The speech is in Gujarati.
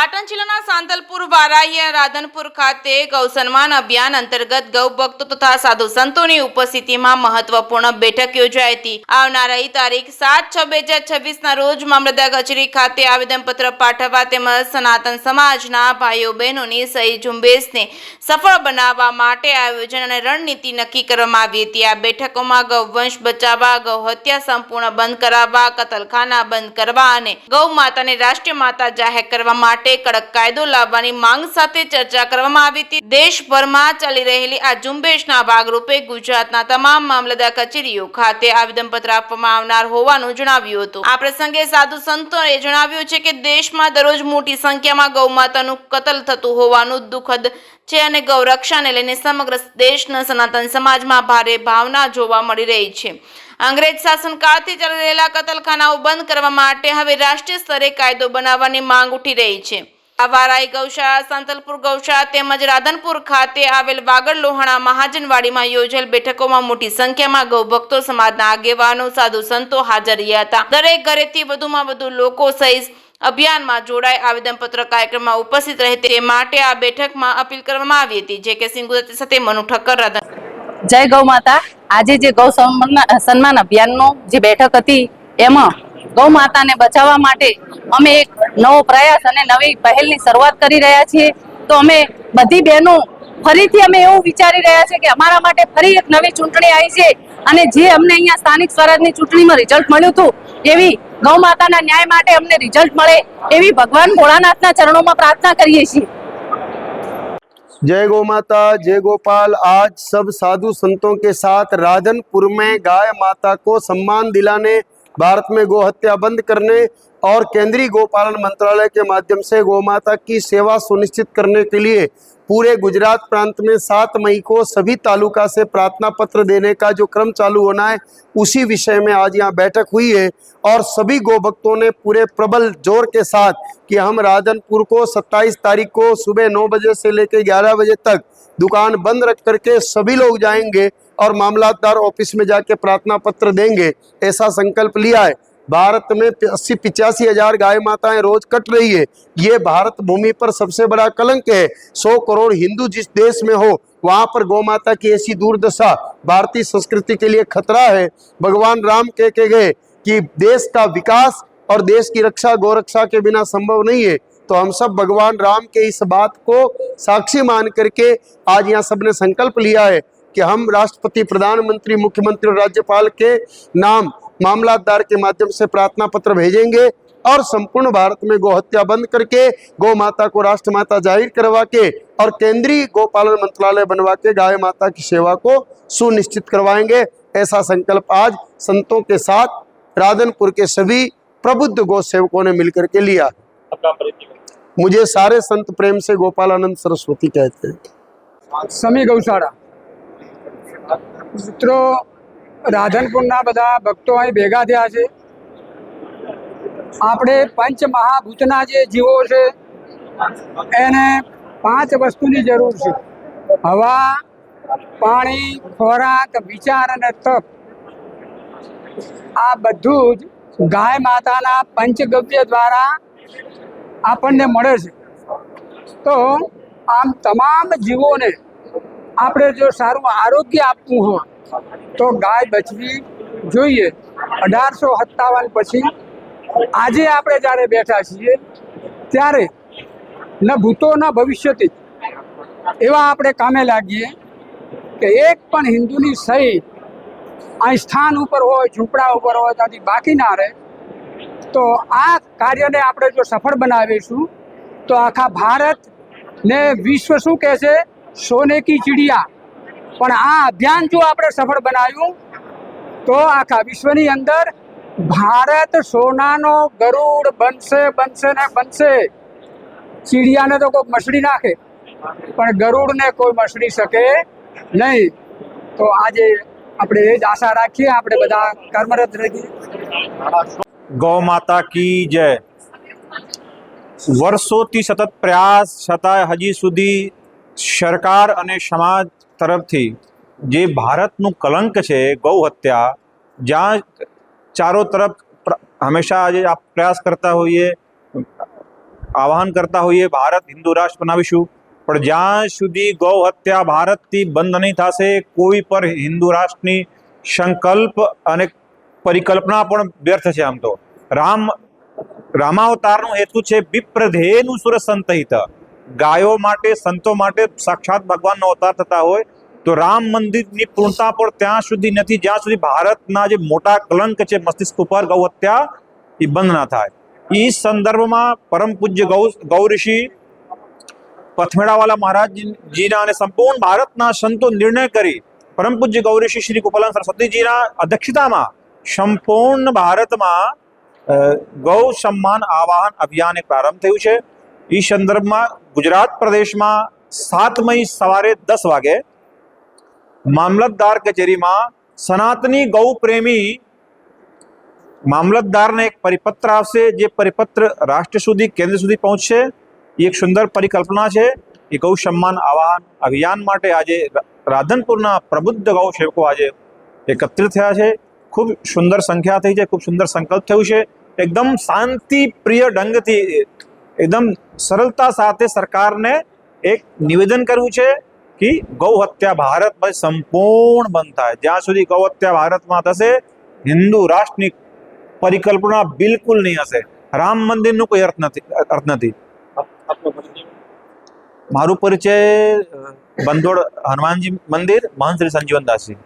પાટણ જિલ્લાના સાંતલપુર વારાઈ રાધનપુર ખાતે ગૌ સન્માન અભિયાન અંતર્ગત ગૌ ભક્તો તથા સાધુ સંતોની ઉપસ્થિતિમાં મહત્વપૂર્ણ બેઠક યોજાઈ હતી। આવનારી તારીખ 7/6/2026 રોજ મામલતદાર કચેરી ખાતે આવેદનપત્ર પાઠવવા તેમજ સનાતન સમાજના ભાઈઓ બહેનોની સહી ઝુંબેશને સફળ બનાવવા માટે આયોજન અને રણનીતિ નક્કી કરવામાં આવી હતી। આ બેઠકોમાં ગૌવંશ બચાવવા, ગૌ હત્યા સંપૂર્ણ બંધ કરાવવા, કતલખાના બંધ કરવા અને ગૌ માતાને રાષ્ટ્રીય માતા જાહેર કરવા માટે કડક કાયદો લાવવાની માંગ સાથે ચર્ચા કરવામાં આવી હતી। દેશભરમાં ચાલી રહેલી આ ઝુંબેશના ભાગરૂપે ગુજરાતના તમામ મામલતદાર કચેરીઓ ખાતે આવેદનપત્ર આપવામાં આવનાર હોવાનું જણાવ્યું હતું। આ પ્રસંગે સાધુ સંતોએ જણાવ્યું છે કે દેશમાં દરરોજ મોટી સંખ્યામાં ગૌ માતાનું કતલ થતું હોવાનું દુઃખદ છે અને ગૌ રક્ષાને લઈને સમગ્ર દેશના સનાતન સમાજમાં ભારે ભાવના જોવા મળી રહી છે। અંગ્રેજ શાસનકાળથી ચાલી રહેલા કતલખાનાઓ બંધ કરવા માટે હવે રાષ્ટ્રીય સ્તરે કાયદો બનાવવાની માંગ ઉઠી રહી છે। આ વારાઈ ગૌશાળા, સાંતલપુર ગૌશાળા તેમજ રાધનપુર ખાતે આવેલ વાગડ લોહાણા મહાજનવાડીમાં યોજેલ બેઠકોમાં મોટી સંખ્યામાં ગૌ ભક્તો, સમાજના આગેવાનો, સાધુ સંતો હાજર રહ્યા હતા। દરેક ઘરેથી વધુમાં વધુ લોકો સહિત અભિયાનમાં જોડાઈ આવેદનપત્ર કાર્યક્રમમાં ઉપસ્થિત રહે તે માટે આ બેઠકમાં અપીલ કરવામાં આવી હતી। જે કે સિંહ સાથે મનુ ઠક્કર, રાધનપુર। જય ગૌ માતા। આજે જે ગૌ સન્માન અભિયાનનો જે બેઠક હતી એમાં ગૌ માતાને બચાવવા માટે અમે એક નવો પ્રયાસ અને નવી પહેલની શરૂઆત કરી રહ્યા છીએ। તો અમે બધી બહેનો ફરીથી અમે એવું વિચારી રહ્યા છીએ કે અમારા માટે ફરી એક નવી ચૂંટણી આવી છે અને જે અમને અહીંયા સ્થાનિક સ્વરાજની ચૂંટણીમાં રિઝલ્ટ મળ્યું હતું એવી ગૌ માતાના ન્યાય માટે અમને રિઝલ્ટ મળે એવી ભગવાન ભોળાનાથના ચરણોમાં પ્રાર્થના કરીએ છીએ। जय गौ माता, जय गोपाल। आज सब साधु संतों के साथ राधनपुर में गाय माता को सम्मान दिलाने, भारत में गौ हत्या बंद करने और केंद्रीय गोपालन मंत्रालय के माध्यम से गौ माता की सेवा सुनिश्चित करने के लिए पूरे गुजरात प्रांत में 7 मई को सभी तालुका से प्रार्थना पत्र देने का जो क्रम चालू होना है उसी विषय में आज यहाँ बैठक हुई है और सभी गौ भक्तों ने पूरे प्रबल जोर के साथ कि हम राधनपुर को 27 तारीख को सुबह 9 बजे से लेकर 11 बजे तक दुकान बंद रख करके सभी लोग जाएंगे और मामलतदार ऑफिस में जाके प्रार्थना पत्र देंगे, ऐसा संकल्प लिया है। भारत में 80-85 हजार गाय माताएं रोज कट रही है। ये भारत भूमि पर सबसे बड़ा कलंक है। 100 करोड़ हिंदू जिस देश में हो वहाँ पर गौ माता की ऐसी दुर्दशा भारतीय संस्कृति के लिए खतरा है। भगवान राम कह के गए कि देश का विकास और देश की रक्षा गौ रक्षा के बिना संभव नहीं है। तो हम सब भगवान राम के इस बात को साक्षी मान करके आज यहाँ सबने संकल्प लिया है कि हम राष्ट्रपति, प्रधानमंत्री, मुख्यमंत्री और राज्यपाल के नाम मामलतदार के माध्यम से प्रार्थना पत्र भेजेंगे और संपूर्ण भारत में गौ हत्या बंद करके गौ माता को राष्ट्र माता जाहिर करवा के और केंद्रीय गोपालन मंत्रालय बनवा के गाय माता की सेवा को सुनिश्चित करवाएंगे। ऐसा संकल्प आज संतों के साथ राधनपुर के सभी प्रबुद्ध गौ सेवकों ने मिलकर के लिया। मुझे सारे संत प्रेम से गोपालानंद सरस्वती कहते हैं। समी गौशाला मित्रों, राधनपुરના બધા ભક્તો અહીં ભેગા થયા છે। આપણે પંચ મહાભૂતના જે જીવો છે એને 5 વસ્તુની જરૂર છે: હવા, પાણી, ખોરાક, વિચાર અને તપ। આ બધું જ ગાય માતાના પંચગવ્ય દ્વારા આપણને મળે છે। તો આમ તમામ જીવોને આપણે જો સારું આરોગ્ય આપવું હોય તો ગાય બચવી જોઈએ। 1857 પછી આજે આપણે જ્યારે બેઠા છીએ ત્યારે ન ભૂતો ન ભવિષ્યથી એવા આપણે કામે લાગીએ કે એક પણ હિન્દુની સહી અહીં સ્થાન ઉપર હોય, ઝૂંપડા ઉપર હોય ત્યાંથી બાકી ના રહે। તો આ કાર્યને આપણે જો સફળ બનાવીશું તો આખા ભારતને વિશ્વ શું કહેશે? સોને કી ચિડિયા। પણ આ અભિયાન જો આપણે સફળ બનાવ્યું તો આખા વિશ્વની અંદર ભારત સોનાનો ગરુડ બનશે બનશે ને બનશે। ચીડિયાને તો કોઈ મસળી નાખે પણ ગરુડને કોઈ મસળી શકે નહીં। તો આજે આપણે એ જ આશા રાખીએ, આપણે બધા કર્મરત રહીએ। गौ माता की जय। વર્ષોથી સતત પ્રયાસ છતાં હજી સુધી સરકાર અને સમાજ તરફથી જે ભારતનું કલંક છે ગૌ હત્યા, જ્યાં ચારો તરફ હંમેશા આજે આ પ્રયાસ કરતા હોઈએ આહવાન કરતા હોઈએ ભારત હિન્દુ રાષ્ટ્ર બનાવીશું, પણ જ્યાં સુધી ગૌ હત્યા ભારતથી બંધ નહીં થશે, કોઈ પર હિન્દુ રાષ્ટ્રની સંકલ્પ અને પરિકલ્પના પણ વ્યર્થ છે. આમ તો રામાવતારનો હેતુ છે વિપ્રધેયનું સુર સંતહિત. ગાયો માટે, સંતો માટે સાક્ષાત ભગવાનનો અવતાર થતા હોય તો રામ મંદિરની પૂર્ણતા પણ ત્યાં સુધી નથી જ્યાં સુધી ભારતના જે મોટા કલંક છે મસ્તિષ્ક ઉપર ગૌ હત્યા એ બંધ ના થાય. એ સંદર્ભમાં પરમ પૂજ્ય ગૌ ઋષિ પથમેડાવાલા મહારાજજીના અને સંપૂર્ણ ભારતના સંતો નિર્ણય કરી પરમ પૂજ્ય ગૌ ઋષિ શ્રી ગોપાલન સરસ્વતીજીના અધ્યક્ષતામાં સંપૂર્ણ ભારતમાં ગૌ સન્માન આવાહન અભિયાન એક પ્રારંભ થયું છે. એ સંદર્ભમાં ગુજરાત પ્રદેશમાં 7 મઈ સવારે 10 વાગે મામલતદાર કચેરીમાં સનાતની ગૌ પ્રેમી મામલતદારને એક પરિપત્ર આવશે. જે પરિપત્ર રાષ્ટ્ર સુધી, કેન્દ્ર સુધી પહોંચશે. એ એક સુંદર પરિકલ્પના છે. એ ગૌ સન્માન આવાહન અભિયાન માટે આજે રાધનપુરના પ્રબુદ્ધ ગૌ સેવકો આજે એકત્રિત થયા છે. ખૂબ સુંદર સંખ્યા થઈ છે, ખૂબ સુંદર સંકલ્પ થયું છે. એકદમ શાંતિ પ્રિય ઢંગથી, એકદમ સરળતા સાથે સરકારને એક નિવેદન કર્યું છે કે ગૌ હત્યા ભારતમાં સંપૂર્ણ બંધ થાય. જ્યાં સુધી ગૌ હત્યા ભારતમાં થશે, હિન્દુ રાષ્ટ્રની પરિકલ્પના બિલકુલ નહીં હશે. રામ મંદિરનો કોઈ અર્થ નથી. મારું પરિચય બંદોડ હનુમાનજી મંદિર, મહંત શ્રી સંજીવનદાસજી.